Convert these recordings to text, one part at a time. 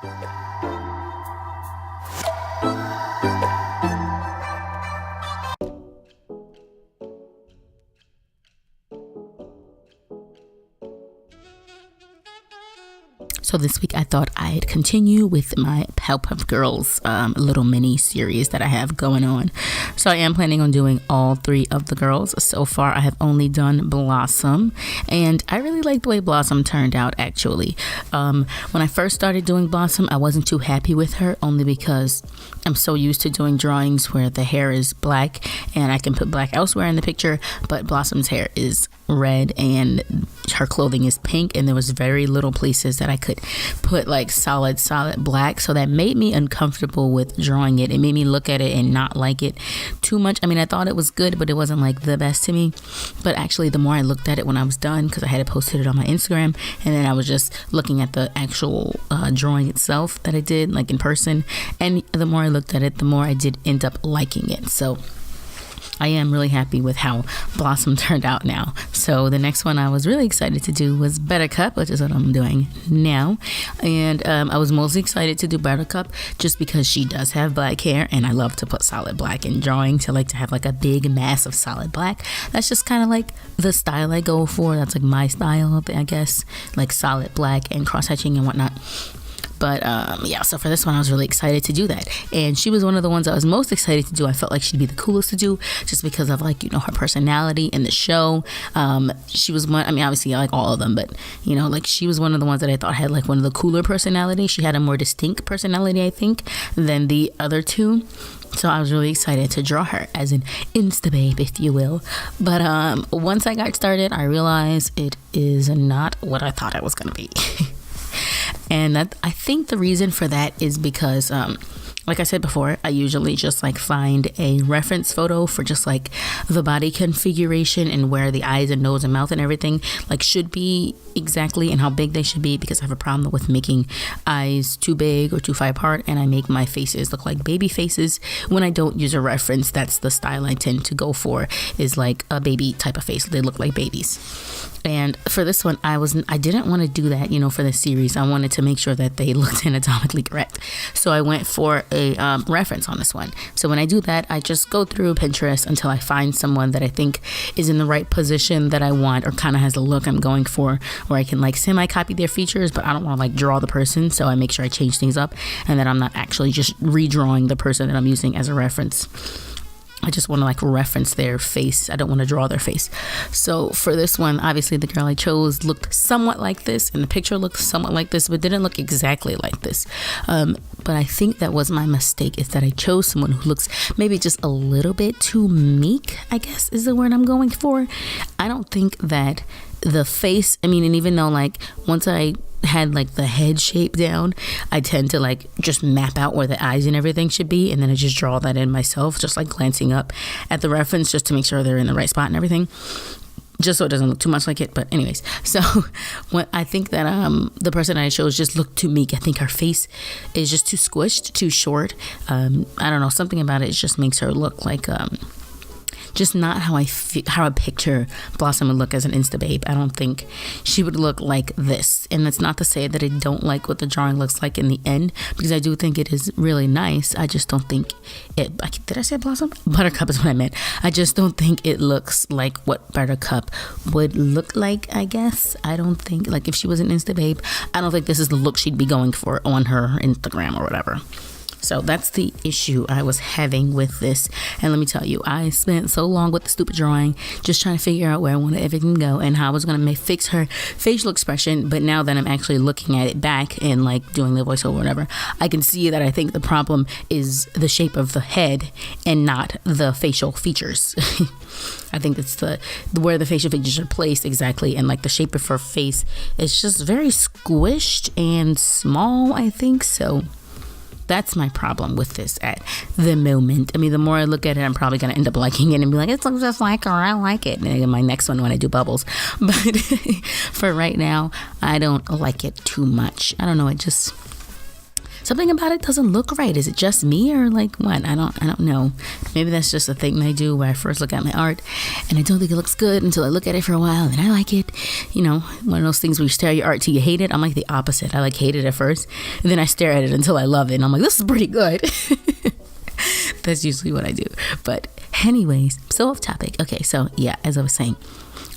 So this week I thought I'd continue with my Powerpuff Girls little mini series that I have going on. So I am planning on doing all 3 of the girls. So far I have only done Blossom, and I really like the way Blossom turned out actually. When I first started doing Blossom, I wasn't too happy with her, only because I'm so used to doing drawings where the hair is black and I can put black elsewhere in the picture, but Blossom's hair is red and her clothing is pink, and there was very little places that I could put like solid black, so that made me uncomfortable with drawing it. It made me look at it and not like it too much. I mean, I thought it was good, but it wasn't like the best to me. But actually the more I looked at it when I was done, because I had posted it on my Instagram, and then I was just looking at the actual drawing itself that I did like in person, and the more I looked at it, the more I did end up liking it. So I am really happy with how Blossom turned out now. So the next one I was really excited to do was Buttercup, which is what I'm doing now. And I was mostly excited to do Buttercup just because she does have black hair, and I love to put solid black in drawings. I like to have like a big mass of solid black. That's just kind of like the style I go for. That's like my style, I guess, like solid black and cross-hatching and whatnot. But yeah, so for this one I was really excited to do that, and she was one of the ones I was most excited to do. I felt like she'd be the coolest to do just because of, like, you know, her personality in the show. She was one, I mean, obviously I like all of them, but you know, like, she was one of the ones that I thought had like one of the cooler personalities. She had a more distinct personality, I think, than the other 2. So I was really excited to draw her as an Insta-Babe, if you will. But once I got started, I realized it is not what I thought it was going to be. And that, I think the reason for that is because, like I said before, I usually just like find a reference photo for just like the body configuration and where the eyes and nose and mouth and everything like should be exactly, and how big they should be, because I have a problem with making eyes too big or too far apart, and I make my faces look like baby faces when I don't use a reference. That's the style I tend to go for, is like a baby type of face. They look like babies. And for this one, I didn't want to do that, you know, for the series. I wanted to make sure that they looked anatomically correct. So I went for a reference on this one. So when I do that, I just go through Pinterest until I find someone that I think is in the right position that I want, or kind of has the look I'm going for, where I can like semi-copy their features, but I don't want to like draw the person. So I make sure I change things up, and that I'm not actually just redrawing the person that I'm using as a reference. I just want to like reference their face. I don't want to draw their face. So for this one, obviously the girl I chose looked somewhat like this, and the picture looked somewhat like this, but didn't look exactly like this. But I think that was my mistake, is that I chose someone who looks maybe just a little bit too meek, I guess is the word I'm going for. I don't think that the face, I mean, and even though like once I had like the head shape down, I tend to like just map out where the eyes and everything should be, and then I just draw that in myself, just like glancing up at the reference just to make sure they're in the right spot and everything, just so it doesn't look too much like it. But anyways, so when I think that the person I chose just looked too meek. I think her face is just too squished, too short. I don't know, something about it just makes her look like just not how I picture Blossom would look as an Insta-Babe. I don't think she would look like this. And that's not to say that I don't like what the drawing looks like in the end, because I do think it is really nice. I just don't think it, did I say Blossom? Buttercup is what I meant. I just don't think it looks like what Buttercup would look like, I guess. I don't think, like, if she was an Insta-Babe, I don't think this is the look she'd be going for on her Instagram or whatever. So that's the issue I was having with this. And let me tell you, I spent so long with the stupid drawing just trying to figure out where I wanted everything to go and how I was going to fix her facial expression. But now that I'm actually looking at it back and like doing the voiceover or whatever, I can see that I think the problem is the shape of the head and not the facial features. I think it's the where the facial features are placed exactly, and like the shape of her face is just very squished and small, I think. So that's my problem with this at the moment. I mean, the more I look at it, I'm probably going to end up liking it and be like, it looks just like her, I like it. And then my next one when I do bubbles. But for right now, I don't like it too much. I don't know, it just... something about it doesn't look right. Is it just me or like what? I don't know. Maybe that's just a thing I do where I first look at my art and I don't think it looks good until I look at it for a while and I like it. You know, one of those things where you stare at your art till you hate it. I'm like the opposite. I like hate it at first and then I stare at it until I love it and I'm like, this is pretty good. That's usually what I do. But anyways, so off topic. Okay, so yeah, as I was saying,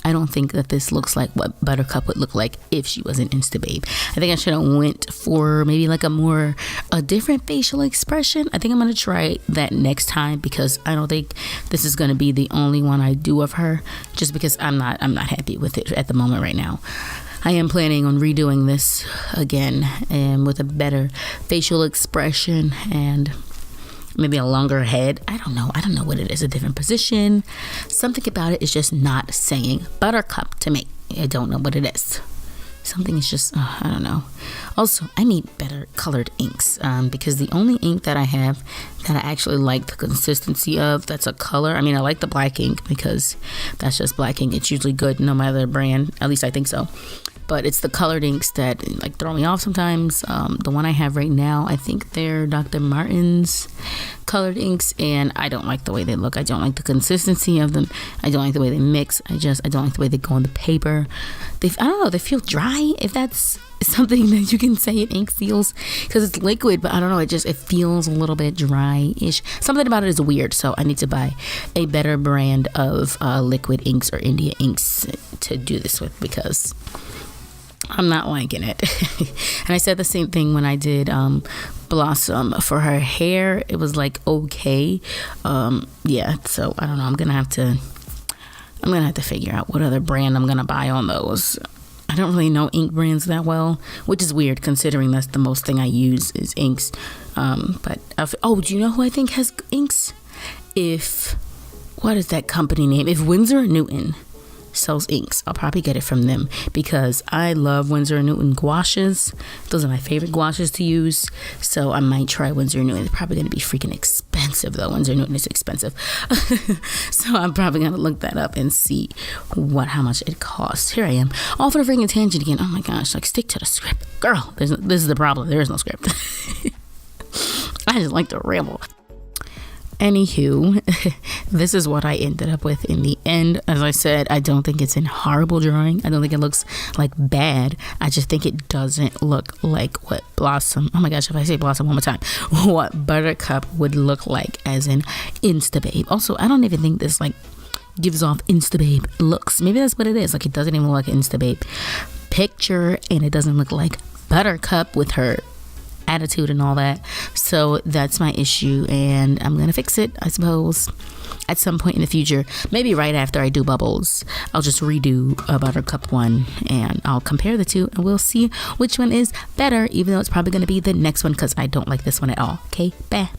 I don't think that this looks like what Buttercup would look like if she was an Insta-Babe. I think I should have went for maybe like a different facial expression. I think I'm going to try that next time because I don't think this is going to be the only one I do of her, just because I'm not happy with it at the moment right now. I am planning on redoing this again and with a better facial expression and maybe a longer head. I don't know what it is, a different position. Something about it is just not saying Buttercup to me. I don't know what it is. Something is just, I don't know. Also, I need better colored inks because the only ink that I have that I actually like the consistency of, that's a color. I mean, I like the black ink because that's just black ink. It's usually good no matter the brand. At least I think so. But it's the colored inks that like throw me off sometimes. The one I have right now, I think they're Dr. Martin's colored inks, and I don't like the way they look. I don't like the consistency of them. I don't like the way they mix. I don't like the way they go on the paper. I don't know, they feel dry, if that's something that you can say it ink feels, because it's liquid, but I don't know, it feels a little bit dry-ish. Something about it is weird, so I need to buy a better brand of liquid inks or India inks to do this with because I'm not liking it. And I said the same thing when I did Blossom for her hair. It was like okay. Yeah, so I don't know. I'm gonna have to figure out what other brand I'm gonna buy on those. I don't really know ink brands that well, which is weird considering that's the most thing I use is inks. But do you know who I think has inks? What is that company name? If Winsor & Newton sells inks, I'll probably get it from them because I love Winsor & Newton gouaches. Those are my favorite gouaches to use, so I might try Winsor & Newton. It's probably going to be freaking expensive though. Winsor & Newton is expensive. So I'm probably going to look that up and see how much it costs. Here I am off on a freaking tangent again. Oh my gosh, like stick to the script, girl. This is the problem. There is no script. I just like to ramble. Anywho, this is what I ended up with in the end. As I said, I don't think it's in horrible drawing. I don't think it looks like bad. I just think it doesn't look like what Blossom, oh my gosh, if I say Blossom one more time, what Buttercup would look like as an Insta-Babe. Also, I don't even think this like gives off Insta-Babe looks. Maybe that's what it is. Like it doesn't even look like Insta-Babe picture and it doesn't look like Buttercup with her attitude and all that. So that's my issue and I'm gonna fix it, I suppose, at some point in the future. Maybe right after I do bubbles, I'll just redo a Buttercup one and I'll compare the two and we'll see which one is better, even though it's probably gonna be the next one because I don't like this one at all. Okay, bye.